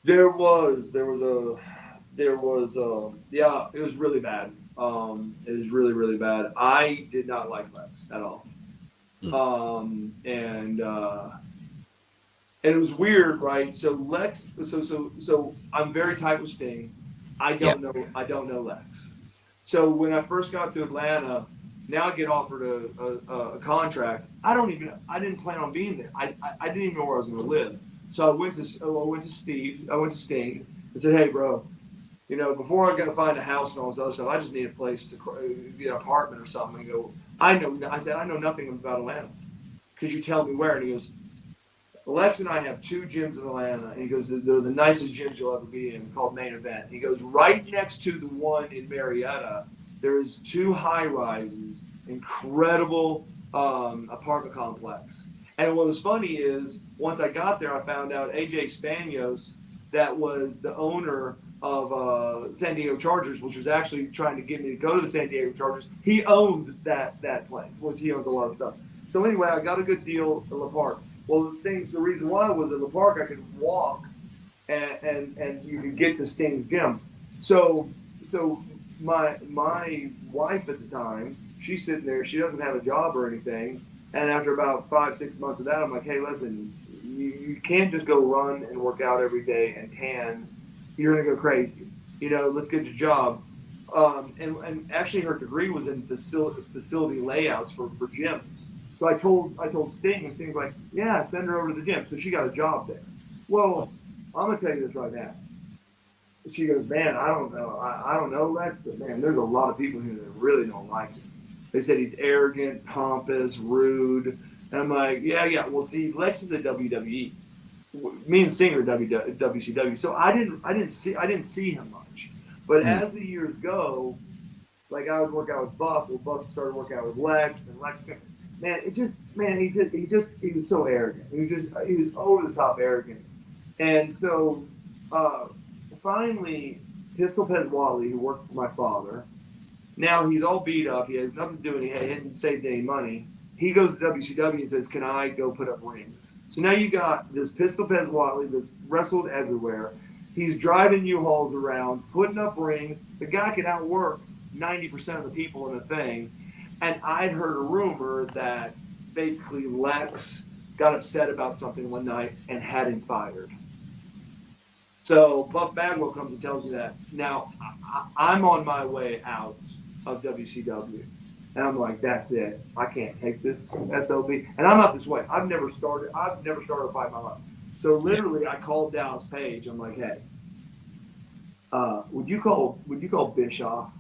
Yeah, it was really bad. It was really, really bad. I did not like Lex at all. Mm. And it was weird, right? So Lex, so I'm very tight with Sting. Yeah. I don't know Lex. So when I first got to Atlanta, now I get offered a contract. I didn't plan on being there. I didn't even know where I was going to live. So I went to Sting and said, hey, bro, before I got to find a house and all this other stuff, I just need a place to, get an apartment or something. And go, I said, I know nothing about Atlanta. Could you tell me where? And he goes, Alex and I have two gyms in Atlanta. And he goes, they're the nicest gyms you'll ever be in, called Main Event. He goes, right next to the one in Marietta, there is two high rises, incredible apartment complex. And what was funny is once I got there, I found out AJ Spanios, that was the owner of San Diego Chargers, which was actually trying to get me to go to the San Diego Chargers. He owned that place, which he owns a lot of stuff. So anyway, I got a good deal at La Park. Well, the reason why was at the park I could walk, and you could get to Sting's gym. So my wife at the time, she's sitting there. She doesn't have a job or anything. And after about 5 6 months of that, I'm like, hey, listen, you can't just go run and work out every day and tan. You're gonna go crazy. Let's get your job. And actually, her degree was in facility layouts for gyms. So I told Sting, and Sting's like, yeah, send her over to the gym. So she got a job there. Well, I'm gonna tell you this right now. She goes, man, I don't know, I don't know Lex, but man, there's a lot of people here that really don't like him. They said he's arrogant, pompous, rude, and I'm like, yeah, yeah. Well, see, Lex is a WWE. Me and Sting are WCW. So I didn't see him much. But Mm. as the years go, like I would work out with Buff. Well, Buff started working out with Lex, and Lex, man, it just, man, he was so arrogant. He was over the top arrogant. And so, uh, finally, Pistol Pez Wally, who worked for my father, now he's all beat up. He has nothing to do, and he hadn't saved any money. He goes to WCW and says, "Can I go put up rings?" So now you got this Pistol Pez Watley that's wrestled everywhere. He's driving U-Hauls around, putting up rings. The guy can outwork 90% of the people in the thing. And I'd heard a rumor that basically Lex got upset about something one night and had him fired. So Buff Bagwell comes and tells me that. Now I'm on my way out of WCW, and I'm like, that's it. I can't take this SOB, and I'm not this way. I've never started a fight in my life. So Yeah. literally, I called Dallas Page. I'm like, hey, would you call Bischoff?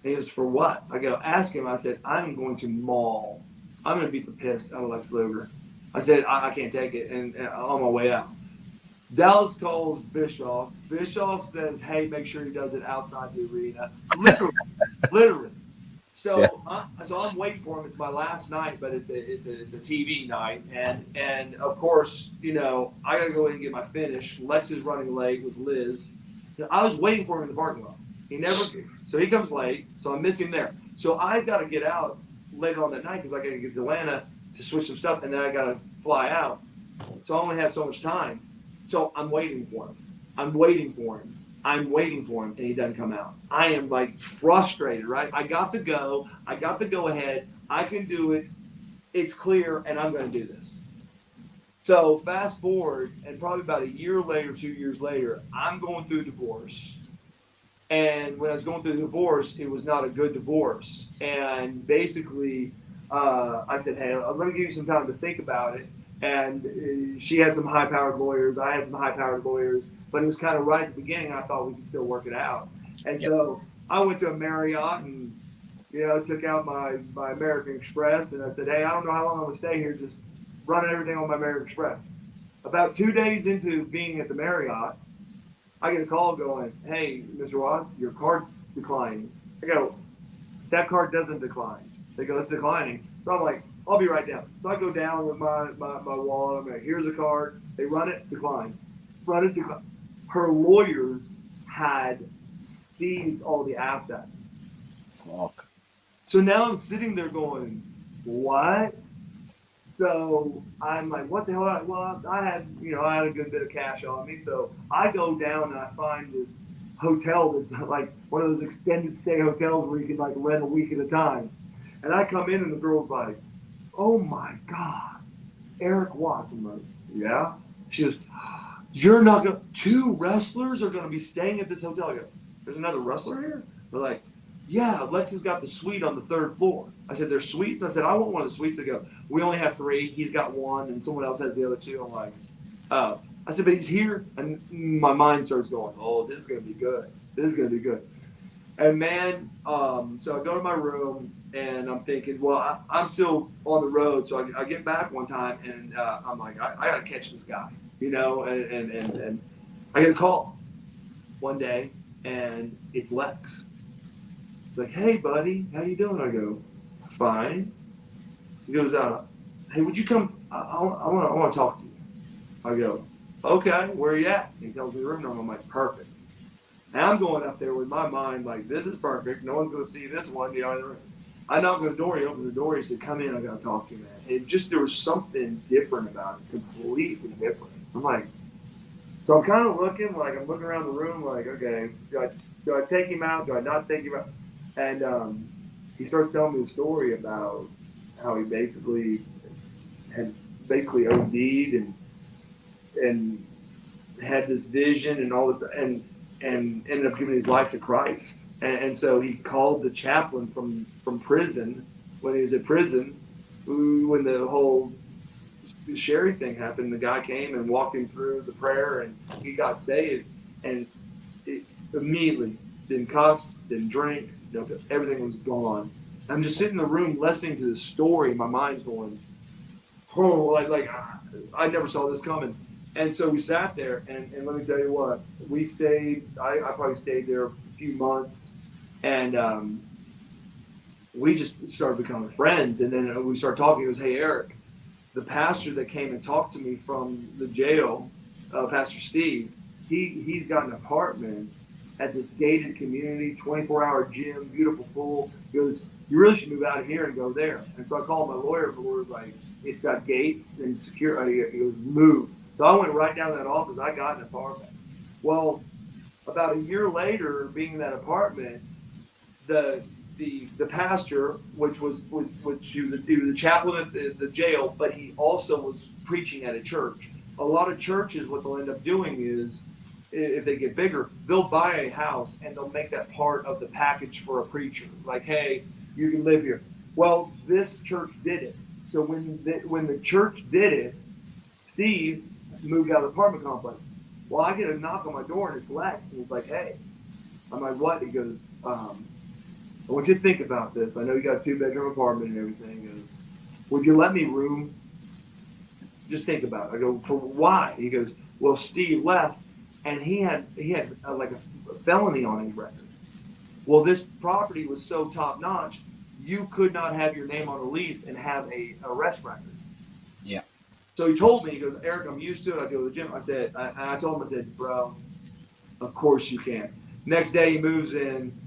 And he goes, for what? I go, ask him. I said, I'm going to maul. I'm going to beat the piss out of Lex Luger. I said, I can't take it, and on my way out. Dallas calls Bischoff. Bischoff says, "Hey, make sure he does it outside the arena." Literally, literally. Yeah. So I'm waiting for him. It's my last night, but it's a TV night, and of course, I got to go in and get my finish. Lex is running late with Liz. I was waiting for him in the parking lot. He never. So he comes late. So I miss him there. So I've got to get out later on that night because I got to get to Atlanta to switch some stuff, and then I got to fly out. So I only have so much time. So I'm waiting for him. I'm waiting for him. I'm waiting for him, and he doesn't come out. I am like frustrated, right? I got the go. I got the go ahead. I can do it. It's clear, and I'm going to do this. So fast forward, and probably about a year later, 2 years later, I'm going through a divorce. And when I was going through the divorce, it was not a good divorce. And basically, I said, hey, I'm going to give you some time to think about it. And she had some high powered lawyers. I had some high powered lawyers. But it was kind of right at the beginning. I thought we could still work it out. And Yep. so I went to a Marriott and, took out my American Express. And I said, hey, I don't know how long I'm going to stay here. Just running everything on my American Express. About 2 days into being at the Marriott, I get a call going, hey, Mr. Watts, your card declined. I go, that card doesn't decline. They go, it's declining. So I'm like, I'll be right down. So I go down with my wallet. I'm like, here's a card. They run it, decline. Run it, decline. Her lawyers had seized all the assets. Fuck. So now I'm sitting there going, what? So I'm like, what the hell? Well, I had, I had a good bit of cash on me. So I go down and I find this hotel that's like one of those extended stay hotels where you can like rent a week at a time. And I come in and the girl's like, oh my God, Erik Watts. I'm like, yeah. She goes, you're not going to, two wrestlers are going to be staying at this hotel. I go, there's another wrestler here? They're like, yeah, Lex has got the suite on the third floor. I said, there's suites? I said, I want one of the suites. They go, we only have three. He's got one, and someone else has the other two. I'm like, oh. I said, but he's here. And my mind starts going, oh, this is going to be good. This is going to be good. And man, so I go to my room, and I'm thinking, well, I'm still on the road. So I get back one time, and I'm like, I got to catch this guy, and I get a call one day, and it's Lex. He's like, hey, buddy, how you doing? I go, fine. He goes, hey, would you come? I want to talk to you. I go, okay, where are you at? He tells me the room number. I'm like, perfect. And I'm going up there with my mind like, this is perfect. No one's going to see this one. I knock on the door. He opens the door. He said, come in. I got to talk to you, man. There was something different about it, completely different. I'm like, so I'm kind of looking around the room like, okay, do I take him out? Do I not take him out? And he starts telling me the story about how he had OD'd and had this vision and all this and ended up giving his life to Christ. And so he called the chaplain from prison when he was at prison. When the whole Sherry thing happened, the guy came and walked him through the prayer, and he got saved. And immediately didn't cuss, didn't drink, everything was gone. I'm just sitting in the room listening to this story. My mind's going, oh, I never saw this coming. And so we sat there, and let me tell you what, we stayed. I probably stayed there a few months, and we just started becoming friends. And then we started talking. He goes, hey, Erik, the pastor that came and talked to me from the jail, Pastor Steve, he's got an apartment at this gated community, 24-hour gym, beautiful pool. He goes, you really should move out of here and go there. And so I called my lawyer. The lawyer's like, it's got gates and security. He goes, move. So I went right down to that office. I got an apartment. Well, about a year later, being in that apartment, the pastor, he was a chaplain at the jail, but he also was preaching at a church. A lot of churches, what they'll end up doing is, if they get bigger, they'll buy a house and they'll make that part of the package for a preacher. Like, hey, you can live here. Well, this church did it. So when the church did it, Steve moved out of the apartment complex. Well, I get a knock on my door and it's Lex, and he's like, hey. I'm like, what? He goes, I want you to think about this. I know you got a 2-bedroom apartment and everything. He goes, would you let me room? Just think about it. I go, for why? He goes, well, Steve left, and he had like a felony on his record. Well, this property was so top notch, you could not have your name on a lease and have a arrest record. Yeah. So he told me, he goes, Erik, I'm used to it. I go to the gym. I told him, bro, of course you can. Next day he moves in.